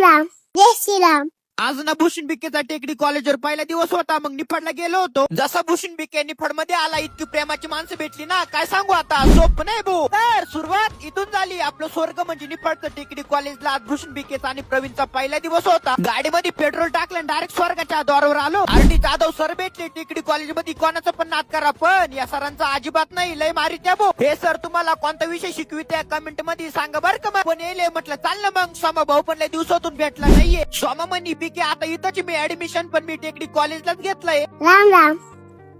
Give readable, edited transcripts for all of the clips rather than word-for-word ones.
राम जय श्रीराम. आज ना भूषण बिकेचा टेकडी कॉलेजवर पहिला दिवस होता. मग निफाडला गेलो होतो. जसा भूषण बिके निफाड मध्ये आला, इतकी प्रेमाची माणसं भेटली ना, काय सांगू आता, सोप नाही भाऊ. तर सुरुवात इथून झाली. आपलं स्वर्ग म्हणजे निफाडचं टेकडी कॉलेजला आज भूषण बिकेचा आणि प्रवीणचा पहिला दिवस होता. गाडीमध्ये पेट्रोल टाकलं, डायरेक्ट स्वर्गाच्या द्वारावर आलो. आरटी जाधव सर भेटले टेकडी कॉलेजमध्ये. कोणाचं पण नाद करा, पण या सरांचा अजिबात नाही, लय मारी त्या भाऊ. हे सर तुम्हाला कोणता विषय शिकवित्या कमेंट मध्ये सांगा बरं का. मग पण येले म्हटलं चाल ना मग. सोमा भाऊ पण लय दिवसातून भेटला नाहीये. सोमा म्हणी बिके आता इथंच मी ऍडमिशन पण मी टेकडी कॉलेजलाच घेतलंय. राम राम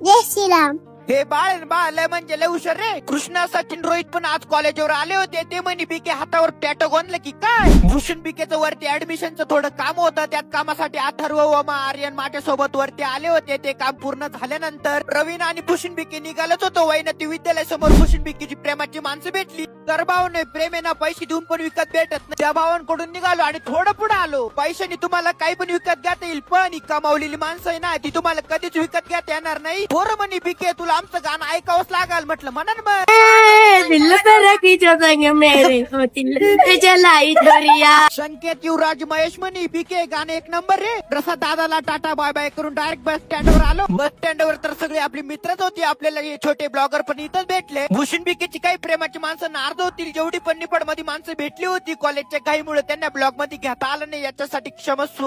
जय श्रीराम. हे बाळ लय म्हणजे लय हुशार रे. कृष्णा सचिन रोहित पण आज कॉलेजवर आले होते. ते म्हणे बिके हातावर टॅटो गोंदलं की काय. भूषण बिकेचं वरती ऍडमिशनचं थोडं काम होतं. त्यात कामासाठी अथर्व वमा आर्यन माझ्या सोबत वरती आले होते. ते काम पूर्ण झाल्यानंतर प्रवीण आणि भूषण बिके निघालच होतो. वैनती विद्यालय समोर भूषण बिकेची प्रेमाची माणसं भेटली. तर भाऊने प्रेमेना पैसे देऊन पण विकत भेटत नाही. त्या भावांकडून निघालो आणि थोडं पुढे आलो. पैशाने तुम्हाला काही पण विकत घेता येईल, पण ही कमावलेली माणसं आहे ना, ती तुम्हाला कधीच विकत घेता येणार नाही. पोरं म्हणे बिके तुला आमचं गाणं ऐकावंच लागल. म्हटलं म्हणा ना मग. दिल पर की जगेंगे मेरे हो दिल जलाई दरिया. संकेत युवराज महेश म्हणी बिके गाणे एक नंबर रे. प्रसाद दादाला टाटा बाय बाय करून डायरेक्ट बस स्टँडवर आलो. बस स्टँडवर तर सगळे आपली मित्रच होती. आपल्याला हे छोटे ब्लॉगर पण इथंच भेटले. भूषण बिकेची काही प्रेमाची माणसं नार्द होतील. जेवढी पण निफाड मध्ये माणसं भेटली होती, कॉलेजच्या घाईमुळे त्यांना ब्लॉग मध्ये घेता आलं नाही, याच्यासाठी क्षमस्व.